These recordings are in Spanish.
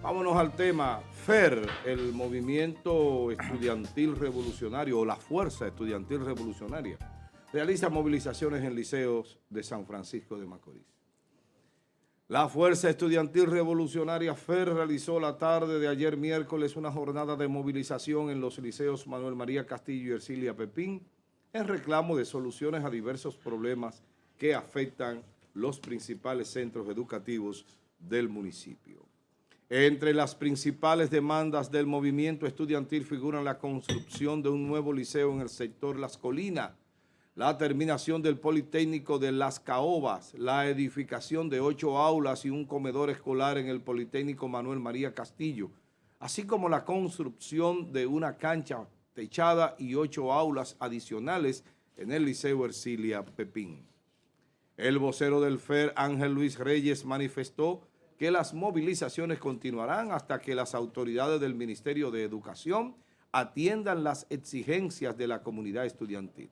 Vámonos al tema. FER, el movimiento estudiantil revolucionario o la fuerza estudiantil revolucionaria, realiza movilizaciones en liceos de San Francisco de Macorís. La Fuerza Estudiantil Revolucionaria FER realizó la tarde de ayer miércoles una jornada de movilización en los liceos Manuel María Castillo y Ercilia Pepín en reclamo de soluciones a diversos problemas que afectan los principales centros educativos del municipio. Entre las principales demandas del movimiento estudiantil figuran la construcción de un nuevo liceo en el sector Las Colinas, la terminación del Politécnico de Las Caobas, la edificación de 8 aulas y un comedor escolar en el Politécnico Manuel María Castillo, así como la construcción de una cancha techada y 8 aulas adicionales en el Liceo Ercilia Pepín. El vocero del FER, Ángel Luis Reyes, manifestó que las movilizaciones continuarán hasta que las autoridades del Ministerio de Educación atiendan las exigencias de la comunidad estudiantil.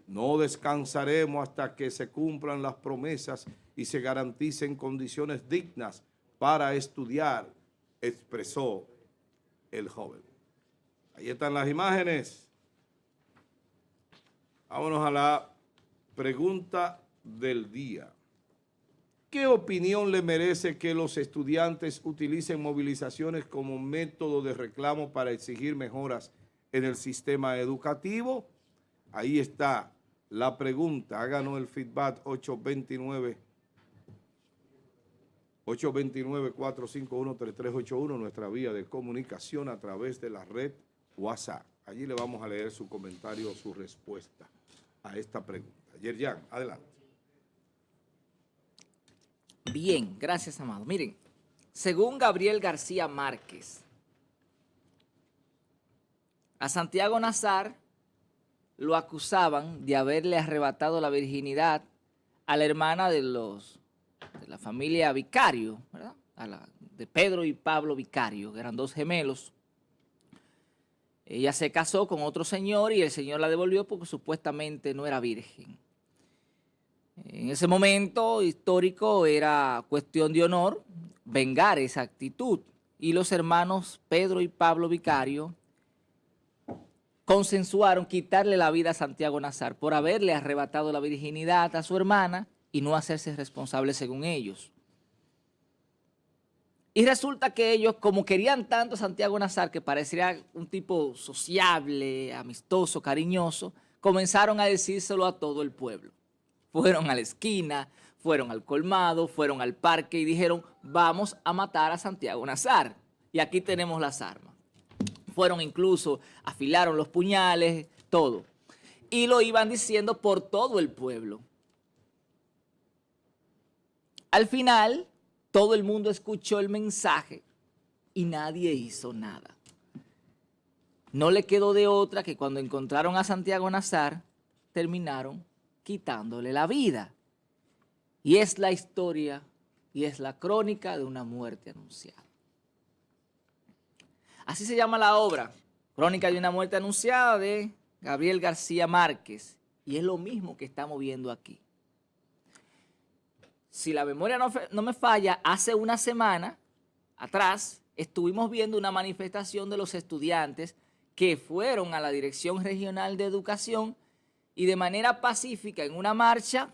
No descansaremos hasta que se cumplan las promesas y se garanticen condiciones dignas para estudiar, expresó el joven. Ahí están las imágenes. Vámonos a la pregunta del día. ¿Qué opinión le merece que los estudiantes utilicen movilizaciones como método de reclamo para exigir mejoras en el sistema educativo? Ahí está la pregunta. Háganos el feedback 829-451-3381, nuestra vía de comunicación a través de la red WhatsApp. Allí le vamos a leer su comentario o su respuesta a esta pregunta. Yerjan, adelante. Bien, gracias, Amado. Miren, según Gabriel García Márquez, a Santiago Nazar lo acusaban de haberle arrebatado la virginidad a la hermana de la familia Vicario, ¿verdad? De Pedro y Pablo Vicario, que eran 2 gemelos. Ella se casó con otro señor y el señor la devolvió porque supuestamente no era virgen. En ese momento histórico era cuestión de honor vengar esa actitud. Y los hermanos Pedro y Pablo Vicario consensuaron quitarle la vida a Santiago Nazar por haberle arrebatado la virginidad a su hermana y no hacerse responsable según ellos. Y resulta que ellos, como querían tanto a Santiago Nazar, que parecería un tipo sociable, amistoso, cariñoso, comenzaron a decírselo a todo el pueblo. Fueron a la esquina, fueron al colmado, fueron al parque y dijeron, vamos a matar a Santiago Nazar. Y aquí tenemos las armas. Fueron incluso, afilaron los puñales, todo. Y lo iban diciendo por todo el pueblo. Al final, todo el mundo escuchó el mensaje y nadie hizo nada. No le quedó de otra que cuando encontraron a Santiago Nazar, terminaron quitándole la vida. Y es la historia y es la crónica de una muerte anunciada. Así se llama la obra, Crónica de una muerte anunciada, de Gabriel García Márquez. Y es lo mismo que estamos viendo aquí. Si la memoria no me falla, hace una semana atrás estuvimos viendo una manifestación de los estudiantes que fueron a la Dirección Regional de Educación y de manera pacífica en una marcha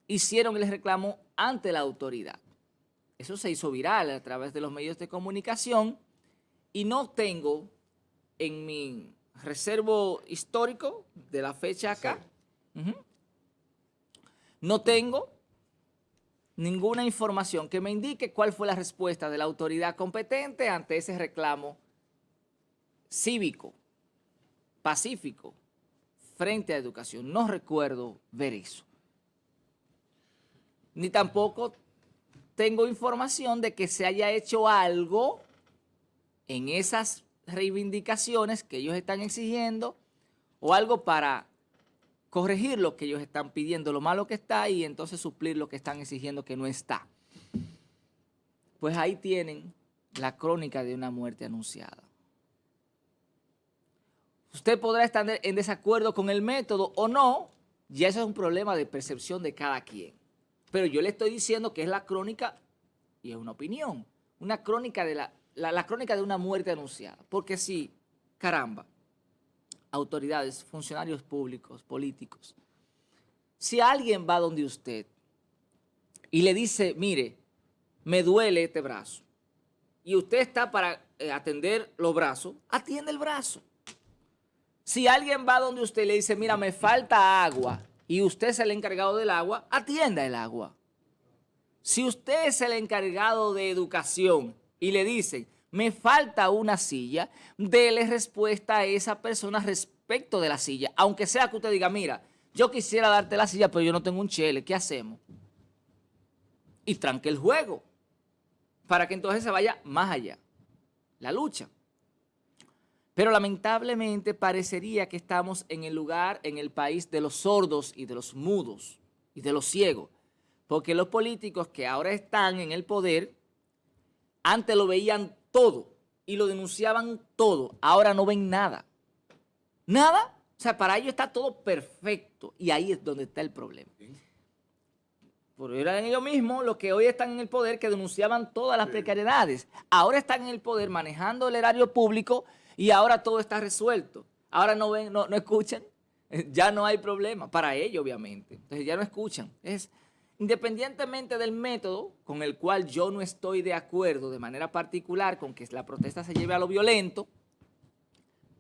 hicieron el reclamo ante la autoridad. Eso se hizo viral a través de los medios de comunicación y no tengo en mi reservo histórico de la fecha acá, no tengo ninguna información que me indique cuál fue la respuesta de la autoridad competente ante ese reclamo cívico, pacífico, frente a educación. No recuerdo ver eso. Ni tampoco tengo información de que se haya hecho algo en esas reivindicaciones que ellos están exigiendo o algo para corregir lo que ellos están pidiendo, lo malo que está y entonces suplir lo que están exigiendo que no está. Pues ahí tienen la crónica de una muerte anunciada. Usted podrá estar en desacuerdo con el método o no, ya eso es un problema de percepción de cada quien. Pero yo le estoy diciendo que es la crónica y es una opinión, una crónica de la la crónica de una muerte anunciada. Porque si, caramba, autoridades, funcionarios públicos, políticos, si alguien va donde usted y le dice, mire, me duele este brazo, y usted está para atender los brazos, atiende el brazo. Si alguien va donde usted y le dice, mira, me falta agua, y usted es el encargado del agua, atienda el agua. Si usted es el encargado de educación y le dicen, me falta una silla, dele respuesta a esa persona respecto de la silla. Aunque sea que usted diga, mira, yo quisiera darte la silla, pero yo no tengo un chele, ¿qué hacemos? Y tranque el juego, para que entonces se vaya más allá, la lucha. Pero lamentablemente parecería que estamos en el lugar, en el país de los sordos y de los mudos y de los ciegos. Porque los políticos que ahora están en el poder, antes lo veían todo y lo denunciaban todo. Ahora no ven nada. Nada. O sea, para ellos está todo perfecto. Y ahí es donde está el problema. Pero eran ellos mismos los que hoy están en el poder que denunciaban todas las precariedades. Ahora están en el poder manejando el erario público y ahora todo está resuelto. Ahora no ven, no escuchan. Ya no hay problema. Para ellos, obviamente. Entonces ya no escuchan. Independientemente del método con el cual yo no estoy de acuerdo de manera particular con que la protesta se lleve a lo violento,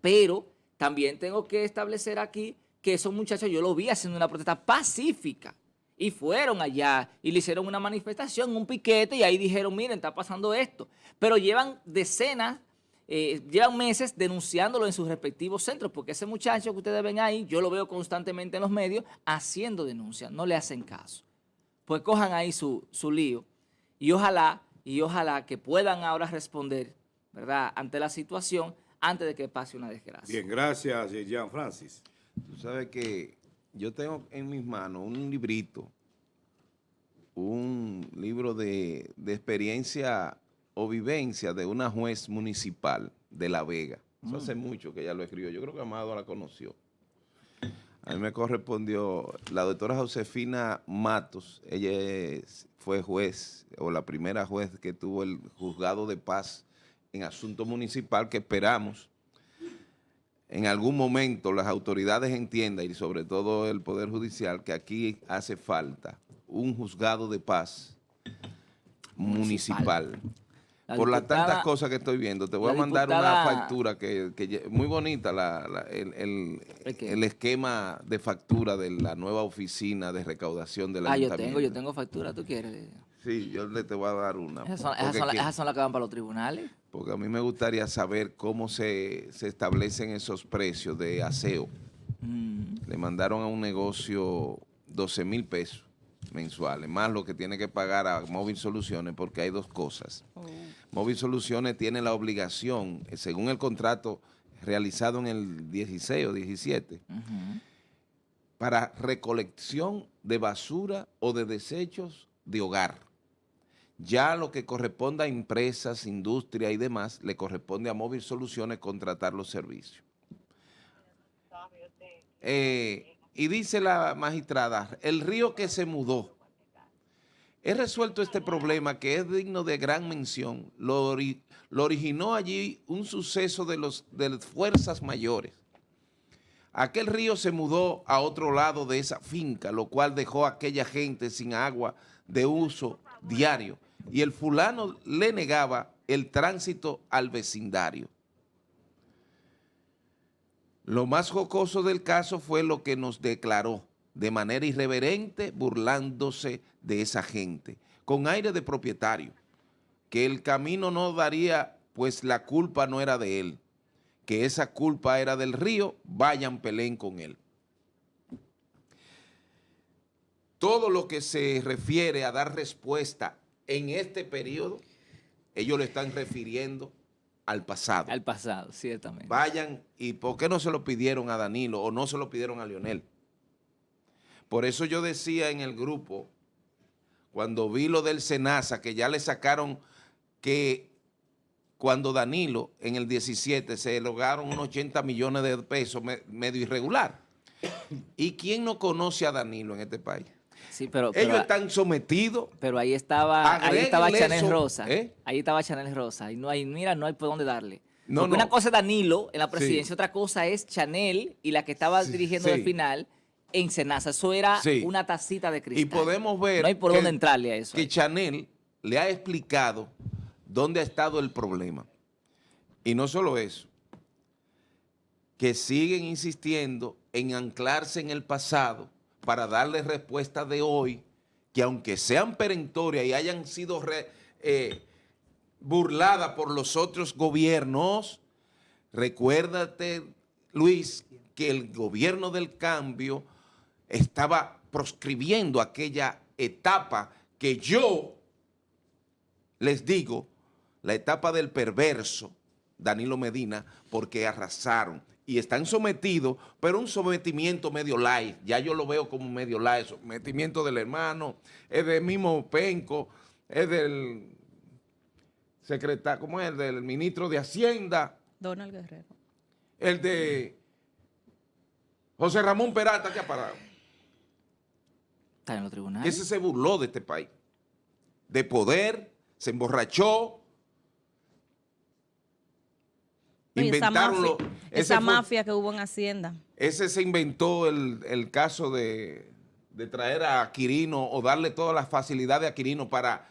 pero también tengo que establecer aquí que esos muchachos yo los vi haciendo una protesta pacífica y fueron allá y le hicieron una manifestación, un piquete y ahí dijeron, miren, está pasando esto, pero llevan decenas, llevan meses denunciándolo en sus respectivos centros, porque ese muchacho que ustedes ven ahí, yo lo veo constantemente en los medios haciendo denuncias, no le hacen caso. Pues cojan ahí su lío y ojalá que puedan ahora responder, ¿verdad?, ante la situación antes de que pase una desgracia. Bien, gracias, Jean Francis. Tú sabes que yo tengo en mis manos un librito, un libro de experiencia o vivencia de una juez municipal de La Vega. Eso hace mucho que ella lo escribió. Yo creo que Amado la conoció. A mí me correspondió la doctora Josefina Matos. Ella fue juez, o la primera juez que tuvo el juzgado de paz en asunto municipal, que esperamos en algún momento las autoridades entiendan, y sobre todo el Poder Judicial, que aquí hace falta un juzgado de paz municipal. Por las tantas cosas que estoy viendo, te voy a mandar una factura que muy bonita, el esquema de factura de la nueva oficina de recaudación de la ayuntamiento. Yo tengo factura, ¿tú quieres? Sí, yo te voy a dar una. Esas son las que van para los tribunales. Porque a mí me gustaría saber cómo se establecen esos precios de aseo. Le mandaron a un negocio 12,000 pesos mensuales, más lo que tiene que pagar a Móvil Soluciones, porque hay dos cosas. Móvil Soluciones tiene la obligación, según el contrato realizado en el 16 o 17, para recolección de basura o de desechos de hogar. Ya lo que corresponde a empresas, industria y demás, le corresponde a Móvil Soluciones contratar los servicios. Y dice la magistrada, el río que se mudó. He resuelto este problema que es digno de gran mención. Lo originó allí un suceso de las fuerzas mayores. Aquel río se mudó a otro lado de esa finca, lo cual dejó a aquella gente sin agua de uso diario. Y el fulano le negaba el tránsito al vecindario. Lo más jocoso del caso fue lo que nos declaró de manera irreverente, burlándose de esa gente, con aire de propietario, que el camino no daría, pues la culpa no era de él, que esa culpa era del río, vayan, peleen con él. Todo lo que se refiere a dar respuesta en este periodo, ellos le están refiriendo al pasado. Al pasado, ciertamente. Vayan, ¿y por qué no se lo pidieron a Danilo o no se lo pidieron a Leonel? Por eso yo decía en el grupo, cuando vi lo del SENASA, que ya le sacaron que cuando Danilo en el 17 se lograron unos 80 millones de pesos medio irregular. ¿Y quién no conoce a Danilo en este país? Sí, Ellos están sometidos. pero ahí estaba Agréguenle Chanel eso, Rosa. ¿eh? Ahí estaba Chanel Rosa. Y no hay, mira, no hay por dónde darle. No, Porque no. una cosa es Danilo en la presidencia, Sí. otra cosa es Chanel y la que estaba Sí, dirigiendo sí. al final en Senasa. Eso era Sí. una tacita de cristal. Y podemos ver No hay por que- dónde entrarle a eso. que Chanel le ha explicado dónde ha estado el problema. Y no solo eso, que siguen insistiendo en anclarse en el pasado para darle respuesta de hoy, que aunque sean perentorias y hayan sido burladas por los otros gobiernos, recuérdate, Luis, que el gobierno del cambio estaba proscribiendo aquella etapa que yo les digo, la etapa del perverso, Danilo Medina, porque arrasaron y están sometidos, pero un sometimiento medio light, ya yo lo veo como medio light, sometimiento del hermano, es del mismo Penco, es del secretario, ¿cómo es? El del ministro de Hacienda, Donald Guerrero. el de José Ramón Peralta, que ha parado. Está en los tribunales. Ese se burló de este país, de poder, se emborrachó. No, y Inventaron esa mafia que hubo en Hacienda. Ese se inventó el caso de traer a Quirino o darle todas las facilidades a Quirino para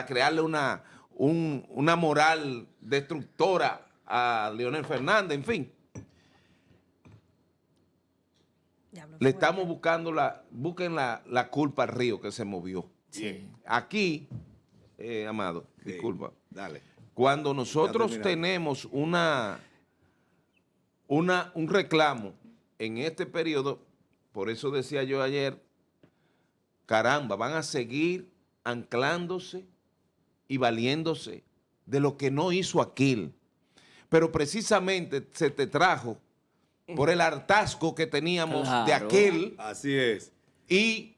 crearle una moral destructora a Leonel Fernández, en fin. Le estamos buscando busquen la culpa al río que se movió. Sí. Aquí, Amado, Sí, disculpa. dale. Cuando nosotros Ya tenemos un reclamo en este periodo, por eso decía yo ayer, caramba, van a seguir anclándose y valiéndose de lo que no hizo aquel. Pero precisamente se te trajo por el hartazgo que teníamos de Claro. aquel Así es. y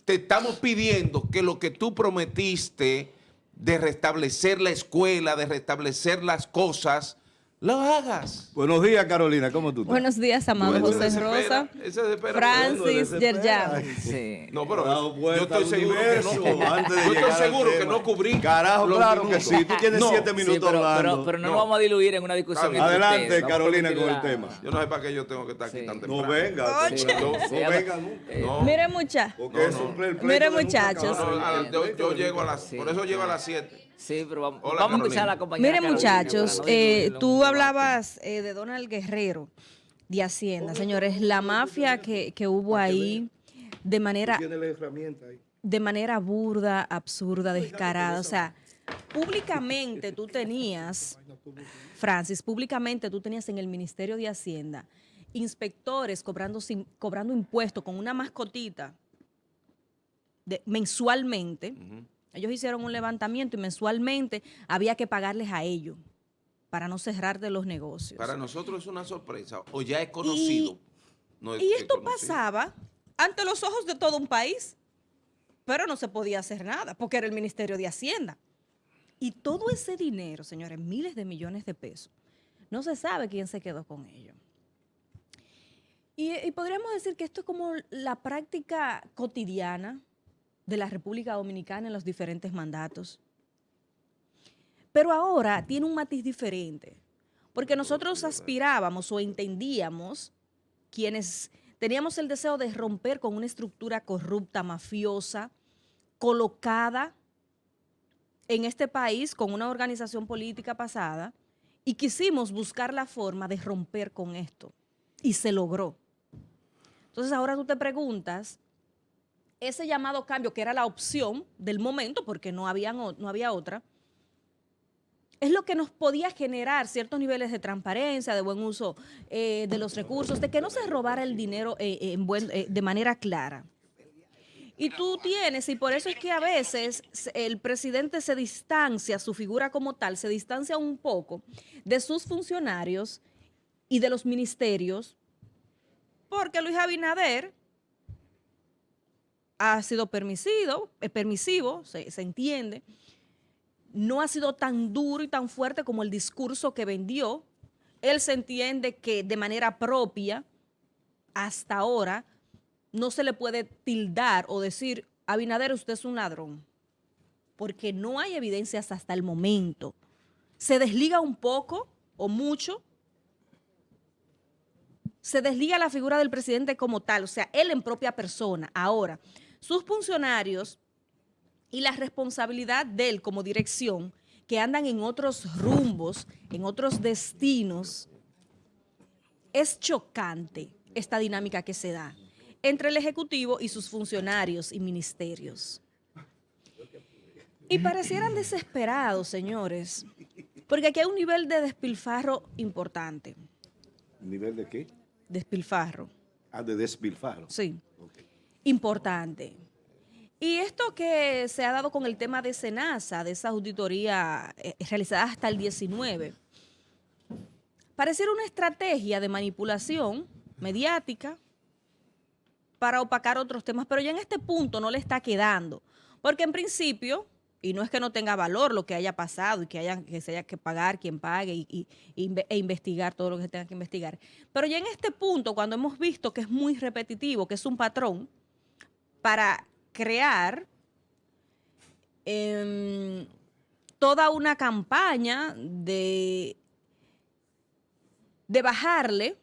te estamos pidiendo que lo que tú prometiste de restablecer la escuela, de restablecer las cosas, lo hagas. Buenos días, Carolina. ¿Cómo tú estás? Buenos días, amado No, ese José desespera, Rosa. ese desespera. Francis Bueno, Yerjan. Sí. No, pero Ha dado yo vuelta estoy al seguro que no, universo antes de yo llegar estoy al seguro que tema. no cubrí. Carajo, los claro que minutos. sí. Tú tienes No, 7 Sí, minutos hablando. pero no No. nos vamos a diluir en una discusión. Está bien. entre Adelante, ustedes. Vamos a Carolina, con el permitir tema. Yo no sé para qué yo tengo que estar aquí Sí. tan No temprano. venga, Sí. no Sí. venga nunca. No. Mire, muchachos. Porque No, es no. un pleito Mire, de nunca muchachos. acabar. Yo llego a las, Sí. por eso llego a las 7. Sí, pero vamos, Hola, vamos a escuchar a Carolina. la compañera. Mire, Carolina, muchachos, para no diluirlo en tú un debate. hablabas de Donald Guerrero de Hacienda. Señores, la mafia que hubo ahí de manera Tú tienes la herramienta ahí. burda, absurda, descarada. O sea, públicamente tú tenías, Francis, públicamente tú tenías en el Ministerio de Hacienda inspectores cobrando impuestos con una mascotita mensualmente. Ellos hicieron un levantamiento y mensualmente había que pagarles a ellos para no cerrar de los negocios. Para nosotros es una sorpresa, o ya es conocido. No es Y que esto conocido. pasaba ante los ojos de todo un país, pero no se podía hacer nada porque era el Ministerio de Hacienda. Y todo ese dinero, señores, miles de millones de pesos, no se sabe quién se quedó con ello. Y podríamos decir que esto es como la práctica cotidiana de la República Dominicana en los diferentes mandatos. Pero ahora tiene un matiz diferente, porque nosotros aspirábamos o entendíamos, quienes teníamos el deseo de romper con una estructura corrupta, mafiosa, colocada en este país con una organización política pasada, y quisimos buscar la forma de romper con esto, y se logró. Entonces ahora tú te preguntas, ese llamado cambio, que era la opción del momento, porque no había otra, es lo que nos podía generar ciertos niveles de transparencia, de buen uso de los recursos, de que no se robara el dinero de manera clara. Y tú tienes, y por eso es que a veces el presidente se distancia, su figura como tal, se distancia un poco de sus funcionarios y de los ministerios, porque Luis Abinader ha sido permisivo, se entiende, no ha sido tan duro y tan fuerte como el discurso que vendió. Él se entiende que de manera propia, hasta ahora, no se le puede tildar o decir Abinader, usted es un ladrón, porque no hay evidencias hasta el momento. Se desliga un poco o mucho, se desliga la figura del presidente como tal, o sea, él en propia persona. Ahora, sus funcionarios y la responsabilidad de él como dirección, que andan en otros rumbos, en otros destinos, es chocante esta dinámica que se da entre el Ejecutivo y sus funcionarios y ministerios. Y parecieran desesperados, señores, porque aquí hay un nivel de despilfarro importante. ¿Nivel de qué? Despilfarro. Ah, de despilfarro. Sí, Okay. importante. Y esto que se ha dado con el tema de SENASA, de esa auditoría realizada hasta el 19, pareciera una estrategia de manipulación mediática para opacar otros temas, pero ya en este punto no le está quedando, porque en principio, y no es que no tenga valor lo que haya pasado y que se haya que pagar quien pague e investigar todo lo que se tenga que investigar, pero ya en este punto, cuando hemos visto que es muy repetitivo, que es un patrón para crear toda una campaña de bajarle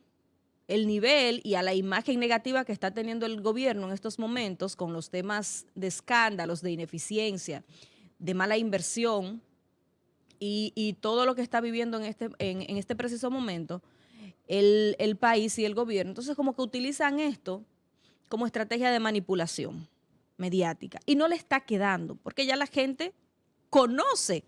el nivel y a la imagen negativa que está teniendo el gobierno en estos momentos con los temas de escándalos, de ineficiencia, de mala inversión y todo lo que está viviendo en este preciso momento el país y el gobierno. Entonces, como que utilizan esto como estrategia de manipulación mediática y no le está quedando, porque ya la gente conoce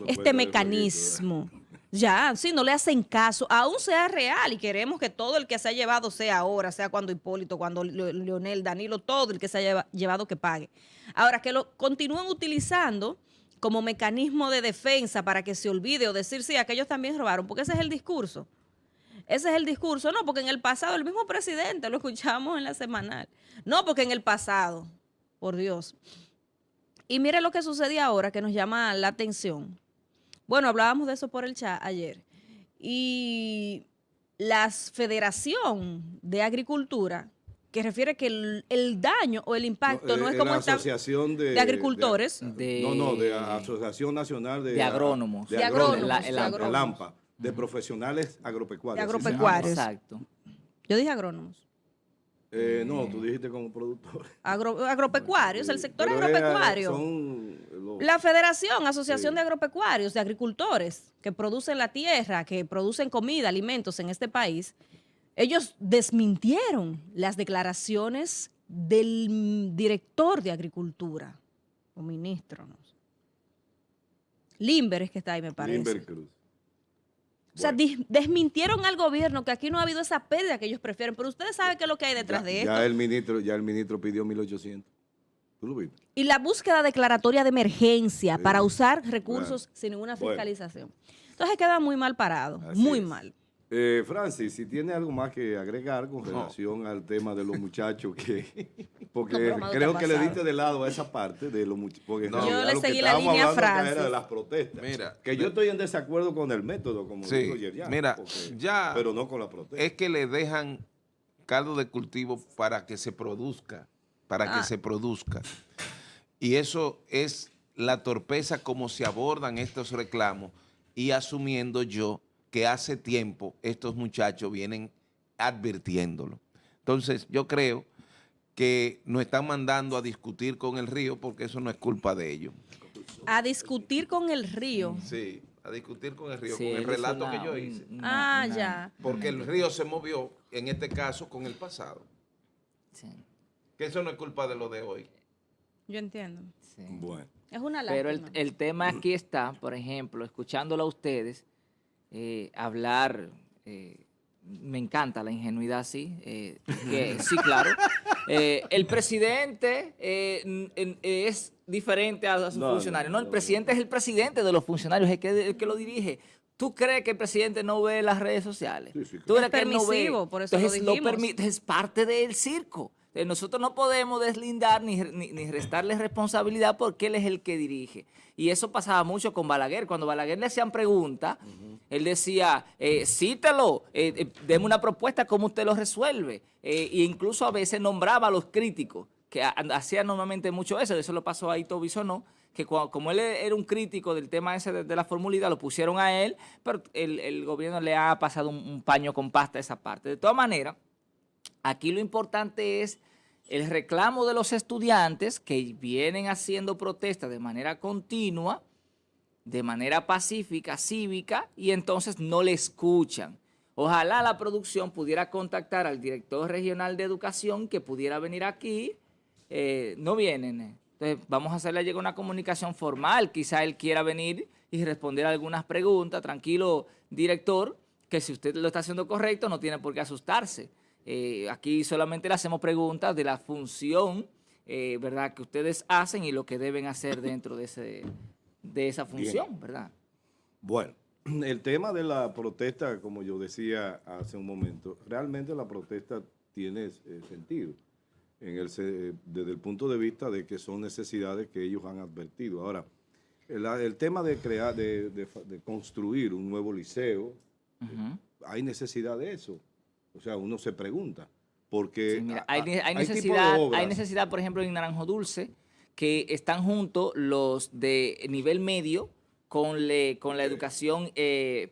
este mecanismo. Ya, sí, no le hacen caso, aún sea real y queremos que todo el que se ha llevado sea ahora, sea cuando Hipólito, cuando Leonel, Danilo, todo el que se haya llevado que pague. Ahora, que lo continúen utilizando como mecanismo de defensa para que se olvide o decir, sí, aquellos también robaron, porque ese es el discurso. Ese es el discurso, no, porque en el pasado, el mismo presidente, lo escuchamos en la semanal, no, porque en el pasado, por Dios. Y mire lo que sucede ahora, que nos llama la atención. Bueno, hablábamos de eso por el chat ayer. Y la Federación de Agricultura, que refiere que el daño o el impacto no es como la esta Asociación de Agricultores. de Asociación Nacional de Agrónomos. De agrónomos. El AMPA, de profesionales agropecuarios. De agropecuarios. Exacto. Yo dije agrónomos. No, tú dijiste como productor. Agropecuarios, el sector Pero agropecuario. La Federación, Asociación Sí. de Agropecuarios, de Agricultores, que producen la tierra, que producen comida, alimentos en este país, ellos desmintieron las declaraciones del director de Agricultura, o ministro, no sé. Limber es que está ahí, me parece. Limber Cruz. O sea, desmintieron al gobierno que aquí no ha habido esa pérdida que ellos prefieren, pero ustedes saben qué es lo que hay detrás de esto. Ya el ministro pidió 1.800. ¿Tú lo viste? Y la búsqueda declaratoria de emergencia Sí. para usar recursos Bueno. sin ninguna Bueno. fiscalización. Entonces queda muy mal parado, Así muy es. mal. Francis, si tiene algo más que agregar con relación al tema de los muchachos, porque No, pero Amado, creo ¿qué ha que le pasado? diste de lado a esa parte de los muchachos. Porque en No. realidad Yo le lo que seguí la estábamos línea a hablando acá Francis. era de las protestas. Mira, que yo estoy en desacuerdo con el método, como Sí, dijo Yerian, mira, ya- pero no con la protesta. es que le dejan caldo de cultivo para que se produzca, Y eso es la torpeza como se abordan estos reclamos y asumiendo yo que hace tiempo estos muchachos vienen advirtiéndolo. Entonces, yo creo que nos están mandando a discutir con el río porque eso no es culpa de ellos. A discutir con el río. Sí, a discutir con el río, Sí, con el él hizo relato que yo hice. Ya. Porque el río se movió, en este caso, con el pasado. Sí, Que eso no es culpa de lo de hoy. Yo entiendo. sí. Bueno, Es una Pero lástima. el tema aquí está, por ejemplo, escuchándolo a ustedes hablar, me encanta la ingenuidad, sí, que, sí, claro. El presidente es diferente a sus No, funcionarios. No, el no, presidente es el presidente de los funcionarios, el que lo dirige. ¿Tú crees que el presidente no ve las redes sociales? Sí, sí, ¿Tú claro. crees que él no ve? Permisivo, por eso lo Entonces, dijimos. permite, es parte del circo. Nosotros no podemos deslindar ni restarle responsabilidad porque él es el que dirige. Y eso pasaba mucho con Balaguer. Cuando Balaguer le hacían preguntas, él decía, cítelo, deme una propuesta, ¿cómo usted lo resuelve? E incluso a veces nombraba a los críticos que hacía normalmente mucho eso lo pasó a Ito Bisonó, que como él era un crítico del tema ese de la formulita, lo pusieron a él, pero el gobierno le ha pasado un paño con pasta a esa parte. De todas maneras, aquí lo importante es el reclamo de los estudiantes que vienen haciendo protestas de manera continua, de manera pacífica, cívica, y entonces no le escuchan. Ojalá la producción pudiera contactar al director regional de educación que pudiera venir aquí. No vienen. Entonces vamos a hacerle llegar una comunicación formal. Quizá él quiera venir y responder algunas preguntas. Tranquilo, director, que si usted lo está haciendo correcto no tiene por qué asustarse. Aquí solamente le hacemos preguntas de la función, ¿verdad?, que ustedes hacen y lo que deben hacer dentro de esa función, Bien. ¿verdad? Bueno, el tema de la protesta, como yo decía hace un momento, realmente la protesta tiene sentido desde el punto de vista de que son necesidades que ellos han advertido. Ahora, el tema de crear, de construir un nuevo liceo, hay necesidad de eso. O sea, uno se pregunta, porque Sí, mira, hay hay necesidad, por ejemplo, en Naranjo Dulce, que están juntos los de nivel medio con la educación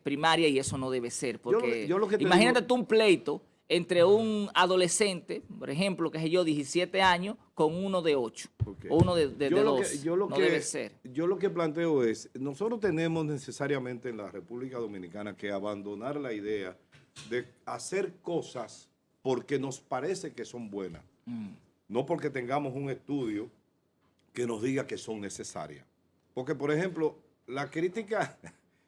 primaria, y eso no debe ser. Porque yo lo que te imagínate digo- tú un pleito entre un adolescente, por ejemplo, que sé yo, 17 años, con uno de 8 Ok. o uno de 2. Yo lo No que- debe ser. Yo lo que planteo es, nosotros tenemos necesariamente en la República Dominicana que abandonar la idea de hacer cosas porque nos parece que son buenas, no porque tengamos un estudio que nos diga que son necesarias. Porque, por ejemplo, la crítica,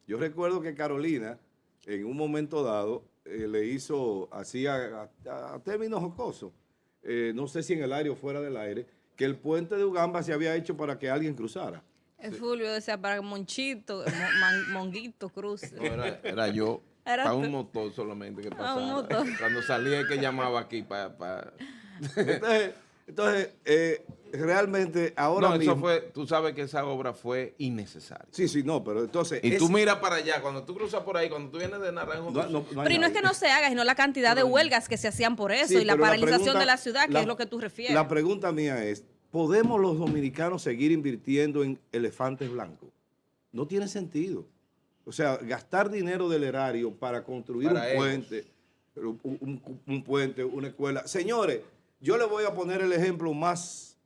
yo recuerdo que Carolina, en un momento dado, le hizo, hacía a términos jocosos, no sé si en el aire o fuera del aire, que el puente de Ugamba se había hecho para que alguien cruzara. El Fulvio decía para Monchito, Monguito Cruz. No, era yo. Era Para tú. un motor solamente que Ah, pasara. un motor. Cuando salía es que llamaba aquí para... Entonces, realmente ahora No, mismo... eso fue, tú sabes que esa obra fue innecesaria. Sí, sí, no, pero entonces... Y tú miras para allá, cuando tú cruzas por ahí, cuando tú vienes de Naranjo, No, no, no hay Pero y no es nadie. que no se haga, sino la cantidad de huelgas que se hacían por eso Sí, y la pero paralización pregunta- de la ciudad, que es lo que tú refieres. La pregunta mía es, ¿podemos los dominicanos seguir invirtiendo en elefantes blancos? No tiene sentido. O sea, gastar dinero del erario para construir Para un ellos. puente, un puente, una escuela. Señores, yo les voy a poner el ejemplo más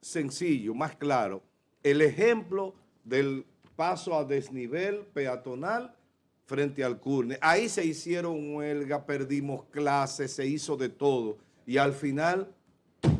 sencillo, más claro. El ejemplo del paso a desnivel peatonal frente al Curne. Ahí se hicieron huelga, perdimos clases, se hizo de todo. Y al final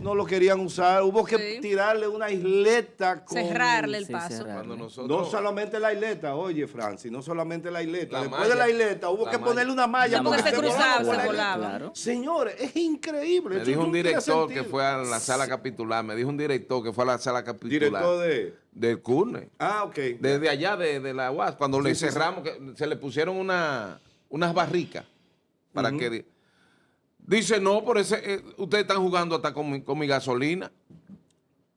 no lo querían usar. Hubo que Sí. tirarle una isleta con... Cerrarle el Sí, paso. cerrar. cuando No nosotros... solamente la isleta, oye, Francis, no solamente la isleta. La Después malla. de la isleta hubo La que malla. ponerle una malla. La porque malla. se cruzaba, volaba se la volaba. isleta. Claro. Señores, es increíble. Me Esto dijo un no tiene director que sentido. fue a la sala capitular, me dijo un director que fue a la sala capitular Director de... del CURNE, Ah, ok. desde allá de la UAS, cuando le Sí, sí, cerramos, que se le pusieron unas barricas para Ujú. que... Dice, no, por ese, ustedes están jugando hasta con mi gasolina,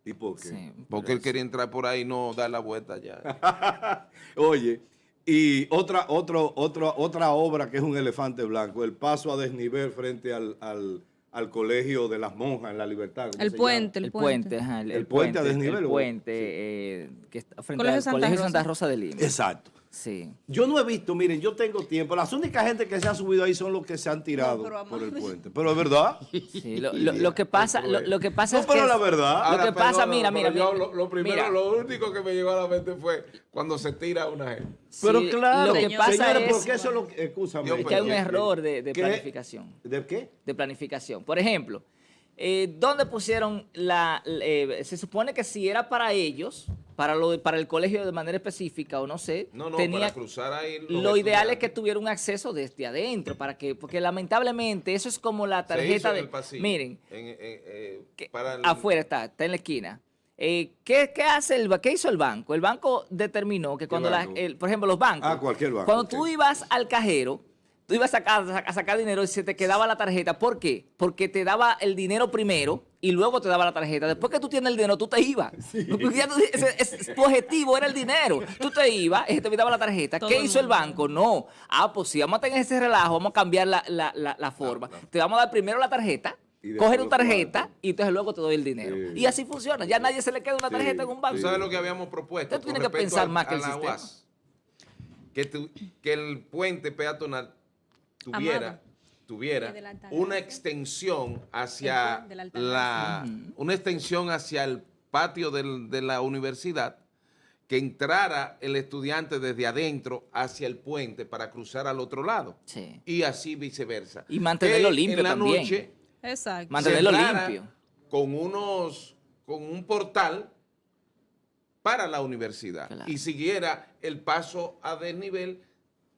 ¿Y por qué? Sí, porque él quería entrar por ahí y no dar la vuelta ya. Oye, y otra obra que es un elefante blanco, el paso a desnivel frente al colegio de las monjas en La Libertad. ¿cómo El se puente, llama? El puente, ajá, El puente a desnivel, El ¿o? puente que está frente Colegio al Santa Colegio Rosa. Santa Rosa de Lima. Exacto. Sí. Yo no he visto, miren, yo tengo tiempo. Las únicas gente que se han subido ahí son los que se han tirado No, pero por el vamos. puente. Pero es verdad. Sí, lo que pasa, lo que pasa No, es pero que la verdad. Lo que pasa, mira, pero yo mira, lo primero, mira. lo único que me llegó a la mente fue cuando se tira una gente. Pero Sí, claro, lo que Señor. pasa señores, es porque eso es lo que... Escúchame. Dios es que hay un ¿Qué? error de ¿Qué? planificación. ¿De qué? De planificación. Por ejemplo, ¿dónde pusieron se supone que si era para ellos, para el colegio de manera específica o no sé, No, para tenía cruzar ahí. los lo ideal es que estudiantes. tuviera un acceso desde adentro porque lamentablemente eso es como la Se hizo tarjeta en de el pasillo, miren, que afuera está en la esquina. ¿Qué hizo el banco? El banco determinó que cuando banco? por ejemplo los bancos, Ah, cualquier banco, cuando ok. tú ibas al cajero, tú ibas a sacar dinero y se te quedaba la tarjeta. ¿Por qué? Porque te daba el dinero primero y luego te daba la tarjeta. Después que tú tienes el dinero, tú te ibas. Porque ya tu objetivo era el dinero. Tú te ibas, te daba la tarjeta. Todo ¿Qué el hizo el mundo. banco? No. Pues si vamos a tener ese relajo, vamos a cambiar la forma. Te vamos a dar primero la tarjeta Y después cogen tu los tarjeta cuartos. y entonces luego te doy el dinero. Sí. Y así funciona. Ya nadie se le queda una tarjeta en un banco. ¿Tú sabes lo que habíamos propuesto? Usted tiene con que respecto pensar más que el a la sistema. UAS? Que el puente peatonal tuviera, Amado. tuviera Y de la Altagracia. una extensión hacia El de la Altagracia. una extensión hacia el patio de la universidad, que entrara el estudiante desde adentro hacia el puente para cruzar al otro lado. Sí. Y así viceversa. Y mantenerlo Que limpio en la también. noche Exacto. Mantenerlo cerrara limpio. con un portal para la universidad, Claro. y siguiera el paso a desnivel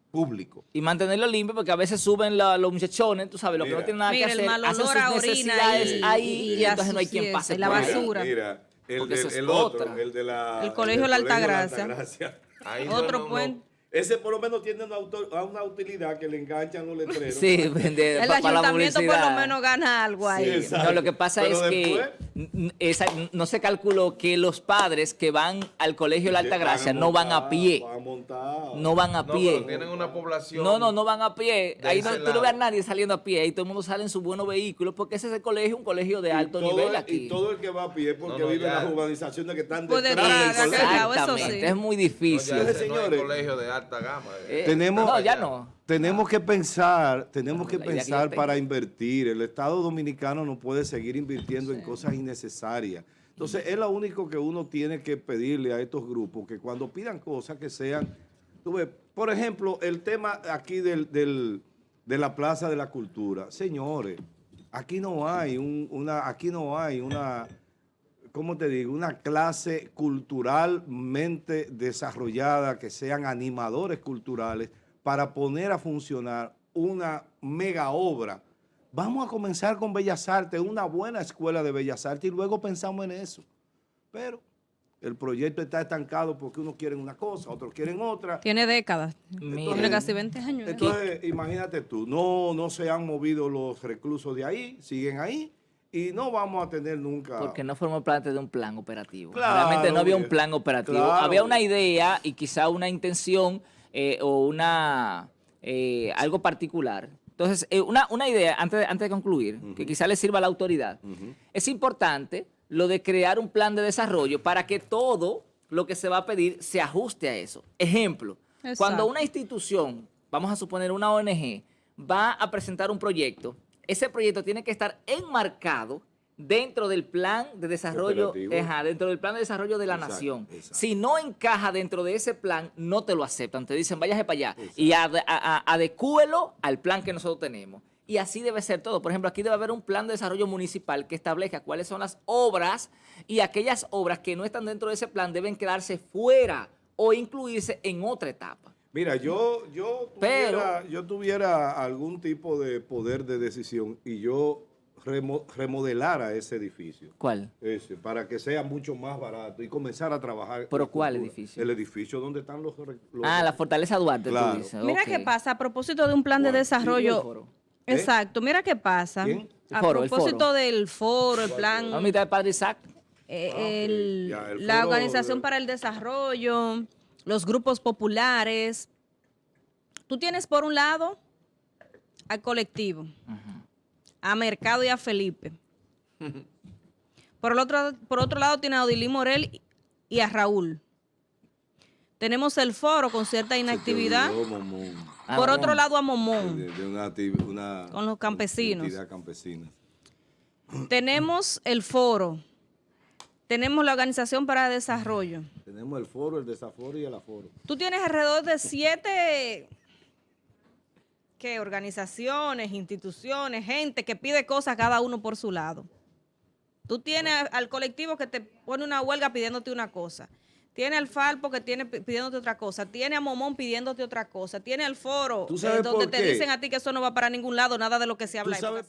público. Y mantenerlo limpio porque a veces suben los muchachones, tú sabes, lo que Mira. no tienen nada Mira, que el hacer, mal hacen olor sus a orina necesidades y- ahí y y entonces no hay quien suciedad, pase la por ahí. basura. Mira, Porque eso es el otro, otra. el de la... El Colegio del La Colegio Altagracia. Altagracia. Ahí Otro puente. Ese por lo menos tiene una utilidad que le enganchan los letreros. Sí, El para la ayuntamiento por lo publicidad. menos gana algo ahí. Sí, exacto. No, lo que pasa Pero es después, que no se calculó que los padres que van al colegio La Altagracia no van a pie. Van montados. No van a No, pie. pero tienen una población. No van a pie. de Ahí ese tú no lado. ves a nadie saliendo a pie. Ahí todo el mundo sale en sus buenos vehículos porque ese es el colegio, un colegio de alto nivel aquí. Y todo el que va a pie porque No, vive en ya. las urbanizaciones que están Pues detrás detrás, del de aquel colegio. lado, eso Exactamente, sí. es muy No, difícil. ya ese no es Señores. colegio de alta gama. Tenemos- No, ya no. Tenemos que pensar, La idea que yo tengo. para invertir. El Estado Dominicano no puede seguir invirtiendo en cosas innecesarias. Entonces, es lo único que uno tiene que pedirle a estos grupos, que cuando pidan cosas que sean, tú ves, por ejemplo, el tema aquí de la Plaza de la Cultura. Señores, aquí no hay una, ¿cómo te digo? Una clase culturalmente desarrollada, que sean animadores culturales para poner a funcionar una mega obra. Vamos a comenzar con Bellas Artes, una buena escuela de Bellas Artes, y luego pensamos en eso. Pero el proyecto está estancado porque unos quieren una cosa, otros quieren otra. Tiene décadas. Mira. Tiene casi 20 años. ¿eh? Entonces, imagínate tú, no se han movido los reclusos de ahí, siguen ahí, y no vamos a tener nunca... Porque no formó parte de un plan operativo. Claro, Realmente no había un plan operativo. claro. Había una idea y quizá una intención o algo particular. Entonces, una idea, antes de concluir, que quizá le sirva a la autoridad. Es importante lo de crear un plan de desarrollo para que todo lo que se va a pedir se ajuste a eso. Ejemplo, Exacto. cuando una institución, vamos a suponer una ONG, va a presentar un proyecto, ese proyecto tiene que estar enmarcado dentro del plan de desarrollo, Operativo. dentro del plan de desarrollo de la Exacto, nación. exacto. Si no encaja dentro de ese plan, no te lo aceptan. Te dicen, váyase para allá y adecúelo al plan que nosotros tenemos. Y así debe ser todo. Por ejemplo, aquí debe haber un plan de desarrollo municipal que establezca cuáles son las obras, y aquellas obras que no están dentro de ese plan deben quedarse fuera o incluirse en otra etapa. Mira, yo Pero- tuviera algún tipo de poder de decisión y yo remodelara ese edificio. ¿Cuál? Ese, para que sea mucho más barato y comenzar a trabajar. ¿Pero la cuál cultura. edificio? El edificio donde están los La Fortaleza Duarte, Claro. tú dices. Mira Ok. qué pasa a propósito de un plan de ¿Cuál? Y el desarrollo. foro. Exacto, mira qué pasa. ¿Quién? A El foro, el propósito foro. del foro, el plan, A mitad de Padre Isaac. Ya, el la foro Organización de- para el Desarrollo, los grupos populares. Tú tienes por un lado al colectivo, a Mercado y a Felipe. Por otro lado tiene a Odilín Morel y a Raúl. Tenemos el foro con cierta inactividad. Se te olvidó, Momón, Por Ah, otro bueno. lado a Momón. de una Con los campesinos. entidad campesina. Tenemos el foro. Tenemos la Organización para el Desarrollo. Tenemos el foro, el desaforo y el aforo. Tú tienes alrededor de 7 organizaciones, instituciones, gente que pide cosas cada uno por su lado. Tú tienes al colectivo que te pone una huelga pidiéndote una cosa. Tiene al Falpo que tiene pidiéndote otra cosa. Tiene a Momón pidiéndote otra cosa. Tiene al foro ¿Tú sabes donde por te qué? dicen a ti que eso no va para ningún lado, nada de lo que se habla. ¿Tú sabes